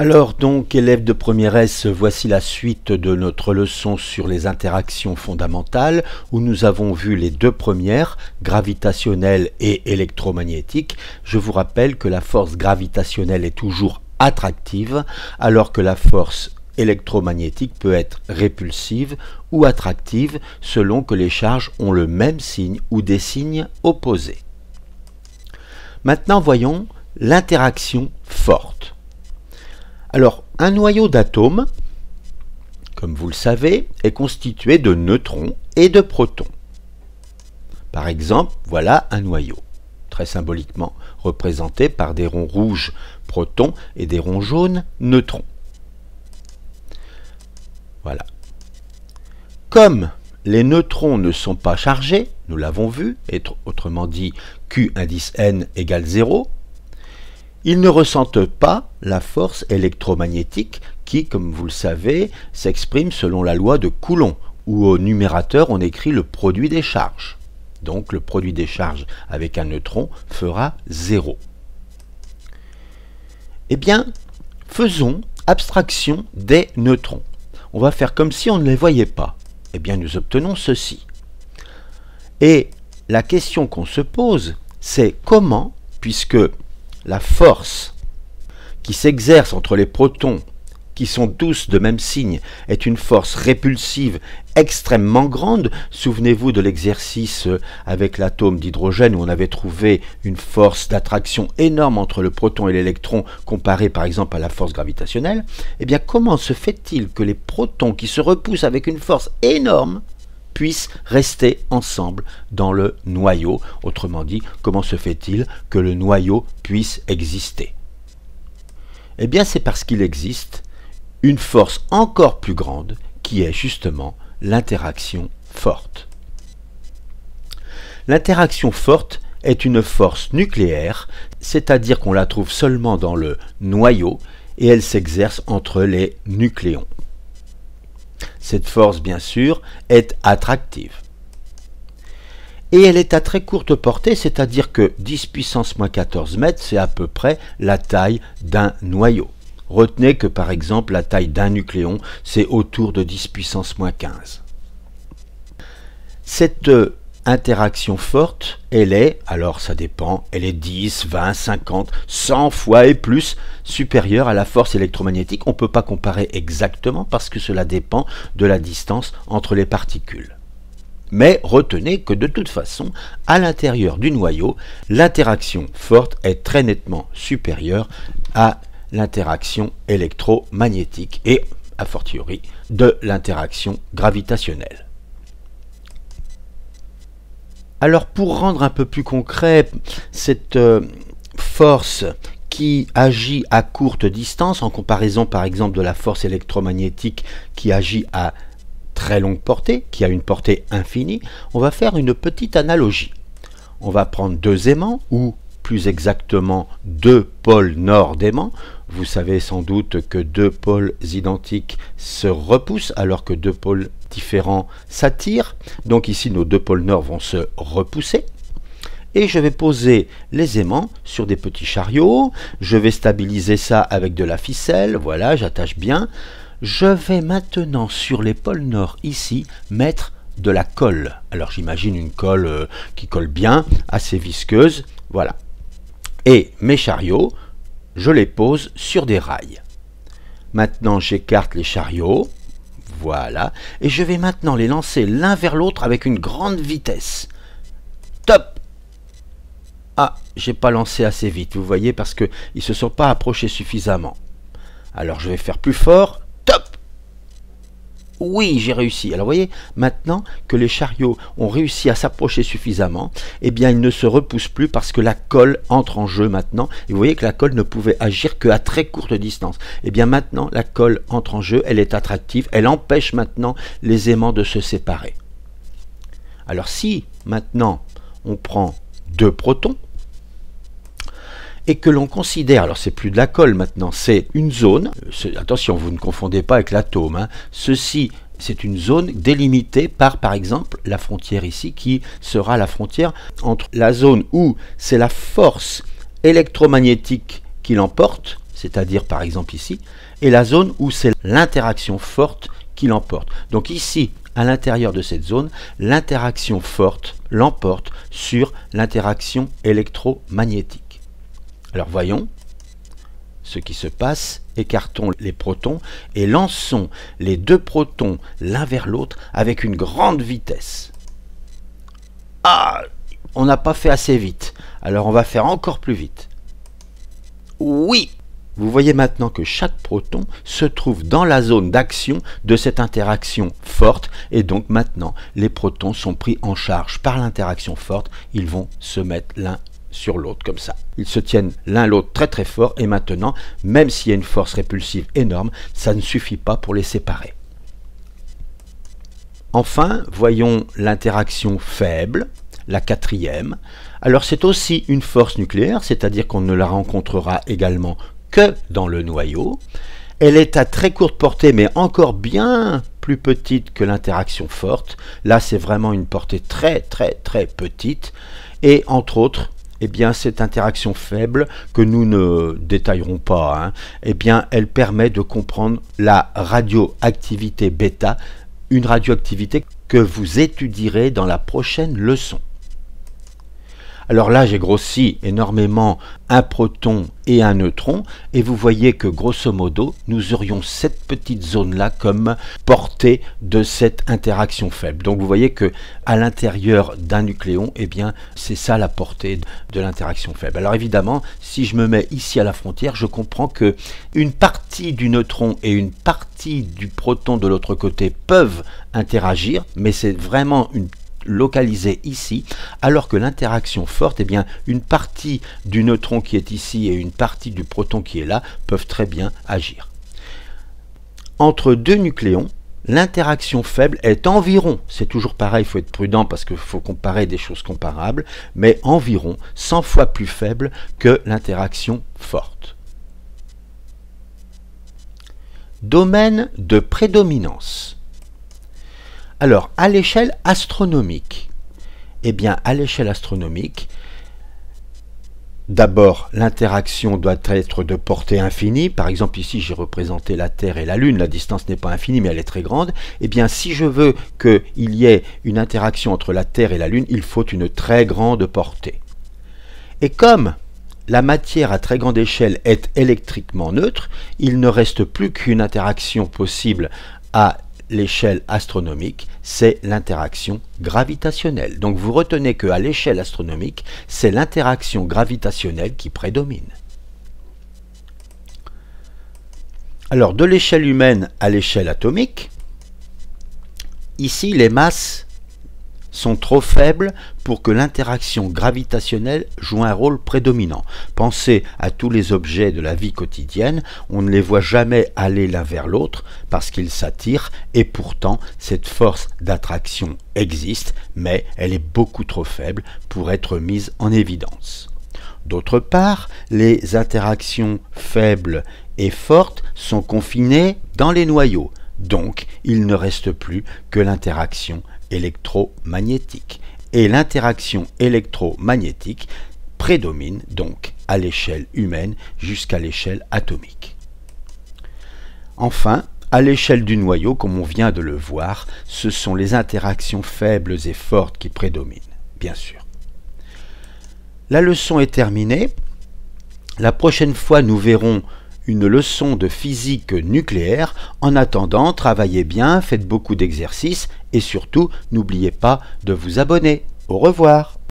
Alors donc, élèves de première S, voici la suite de notre leçon sur les interactions fondamentales, où nous avons vu les deux premières, gravitationnelle et électromagnétique. Je vous rappelle que la force gravitationnelle est toujours attractive, alors que la force électromagnétique peut être répulsive ou attractive selon que les charges ont le même signe ou des signes opposés. Maintenant, voyons l'interaction forte. Alors, un noyau d'atomes, comme vous le savez, est constitué de neutrons et de protons. Par exemple, voilà un noyau, très symboliquement représenté par des ronds rouges protons et des ronds jaunes neutrons. Voilà. Comme les neutrons ne sont pas chargés, nous l'avons vu, autrement dit Q indice N égale 0, ils ne ressentent pas la force électromagnétique qui, comme vous le savez, s'exprime selon la loi de Coulomb, où au numérateur on écrit le produit des charges. Donc le produit des charges avec un neutron fera 0. Eh bien, faisons abstraction des neutrons. On va faire comme si on ne les voyait pas. Eh bien, nous obtenons ceci. Et la question qu'on se pose, c'est comment, puisque la force qui s'exerce entre les protons, qui sont tous de même signe, est une force répulsive extrêmement grande. Souvenez-vous de l'exercice avec l'atome d'hydrogène où on avait trouvé une force d'attraction énorme entre le proton et l'électron comparée par exemple à la force gravitationnelle. Eh bien, comment se fait-il que les protons qui se repoussent avec une force énorme puissent rester ensemble dans le noyau? Autrement dit, comment se fait-il que le noyau puisse exister? Eh bien, c'est parce qu'il existe une force encore plus grande qui est justement l'interaction forte. L'interaction forte est une force nucléaire, c'est-à-dire qu'on la trouve seulement dans le noyau et elle s'exerce entre les nucléons. Cette force, bien sûr, est attractive. Et elle est à très courte portée, c'est-à-dire que 10 puissance moins 14 mètres, c'est à peu près la taille d'un noyau. Retenez que, par exemple, la taille d'un nucléon, c'est autour de 10 puissance moins 15. Cette interaction forte, elle est, alors ça dépend, elle est 10, 20, 50, 100 fois et plus supérieure à la force électromagnétique. On ne peut pas comparer exactement parce que cela dépend de la distance entre les particules. Mais retenez que de toute façon, à l'intérieur du noyau, l'interaction forte est très nettement supérieure à l'interaction électromagnétique et, a fortiori, de l'interaction gravitationnelle. Alors, pour rendre un peu plus concret cette force qui agit à courte distance, en comparaison par exemple de la force électromagnétique qui agit à très longue portée, qui a une portée infinie, on va faire une petite analogie. On va prendre deux aimants, ou plus exactement deux pôles nord d'aimants. Vous savez sans doute que deux pôles identiques se repoussent alors que deux pôles différents s'attirent. Donc ici nos deux pôles nord vont se repousser. Et je vais poser les aimants sur des petits chariots. Je vais stabiliser ça avec de la ficelle. Voilà, j'attache bien. Je vais maintenant sur les pôles nord ici mettre de la colle. Alors j'imagine une colle qui colle bien, assez visqueuse. Voilà. Et mes chariots, je les pose sur des rails. Maintenant, j'écarte les chariots. Voilà. Et je vais maintenant les lancer l'un vers l'autre avec une grande vitesse. Top! Ah, j'ai pas lancé assez vite, vous voyez, parce qu'ils ne se sont pas approchés suffisamment. Alors, je vais faire plus fort. Top! Oui, j'ai réussi. Alors, vous voyez, maintenant que les chariots ont réussi à s'approcher suffisamment, eh bien, ils ne se repoussent plus parce que la colle entre en jeu maintenant. Et vous voyez que la colle ne pouvait agir qu'à très courte distance. Eh bien, maintenant, la colle entre en jeu, elle est attractive, elle empêche maintenant les aimants de se séparer. Alors, si maintenant, on prend deux protons, et que l'on considère, alors c'est plus de la colle maintenant, c'est une zone, attention vous ne confondez pas avec l'atome, hein. Ceci c'est une zone délimitée par exemple la frontière ici qui sera la frontière entre la zone où c'est la force électromagnétique qui l'emporte, c'est-à-dire par exemple ici, et la zone où c'est l'interaction forte qui l'emporte. Donc ici, à l'intérieur de cette zone, l'interaction forte l'emporte sur l'interaction électromagnétique. Alors voyons ce qui se passe. Écartons les protons et lançons les deux protons l'un vers l'autre avec une grande vitesse. Ah, on n'a pas fait assez vite, alors on va faire encore plus vite. Oui! Vous voyez maintenant que chaque proton se trouve dans la zone d'action de cette interaction forte et donc maintenant les protons sont pris en charge par l'interaction forte, ils vont se mettre l'un sur l'autre comme ça. Ils se tiennent l'un l'autre très très fort et maintenant, même s'il y a une force répulsive énorme, ça ne suffit pas pour les séparer. Enfin, voyons l'interaction faible, la quatrième. Alors c'est aussi une force nucléaire, c'est-à-dire qu'on ne la rencontrera également que dans le noyau. Elle est à très courte portée, mais encore bien plus petite que l'interaction forte. Là, c'est vraiment une portée très très très petite. Et entre autres, eh bien, cette interaction faible, que nous ne détaillerons pas, hein, eh bien, elle permet de comprendre la radioactivité bêta, une radioactivité que vous étudierez dans la prochaine leçon. Alors là, j'ai grossi énormément un proton et un neutron, et vous voyez que grosso modo, nous aurions cette petite zone-là comme portée de cette interaction faible. Donc vous voyez que à l'intérieur d'un nucléon, eh bien, c'est ça la portée de l'interaction faible. Alors évidemment, si je me mets ici à la frontière, je comprends que une partie du neutron et une partie du proton de l'autre côté peuvent interagir, mais c'est vraiment une localisé ici, alors que l'interaction forte, eh bien, une partie du neutron qui est ici et une partie du proton qui est là peuvent très bien agir. Entre deux nucléons, l'interaction faible est environ, c'est toujours pareil, il faut être prudent parce qu'il faut comparer des choses comparables, mais environ 100 fois plus faible que l'interaction forte. Domaine de prédominance. Alors, à l'échelle astronomique, eh bien, à l'échelle astronomique, d'abord, l'interaction doit être de portée infinie. Par exemple, ici, j'ai représenté la Terre et la Lune. La distance n'est pas infinie, mais elle est très grande. Eh bien, si je veux qu'il y ait une interaction entre la Terre et la Lune, il faut une très grande portée. Et comme la matière à très grande échelle est électriquement neutre, il ne reste plus qu'une interaction possible à l'échelle astronomique, c'est l'interaction gravitationnelle. Donc vous retenez qu'à l'échelle astronomique, c'est l'interaction gravitationnelle qui prédomine. Alors de l'échelle humaine à l'échelle atomique, ici les masses sont trop faibles pour que l'interaction gravitationnelle joue un rôle prédominant. Pensez à tous les objets de la vie quotidienne, on ne les voit jamais aller l'un vers l'autre parce qu'ils s'attirent et pourtant cette force d'attraction existe, mais elle est beaucoup trop faible pour être mise en évidence. D'autre part, les interactions faibles et fortes sont confinées dans les noyaux, donc il ne reste plus que l'interaction électromagnétique. Et l'interaction électromagnétique prédomine donc à l'échelle humaine jusqu'à l'échelle atomique. Enfin, à l'échelle du noyau, comme on vient de le voir, ce sont les interactions faibles et fortes qui prédominent, bien sûr. La leçon est terminée. La prochaine fois, nous verrons une leçon de physique nucléaire. En attendant, travaillez bien, faites beaucoup d'exercices et surtout, n'oubliez pas de vous abonner. Au revoir.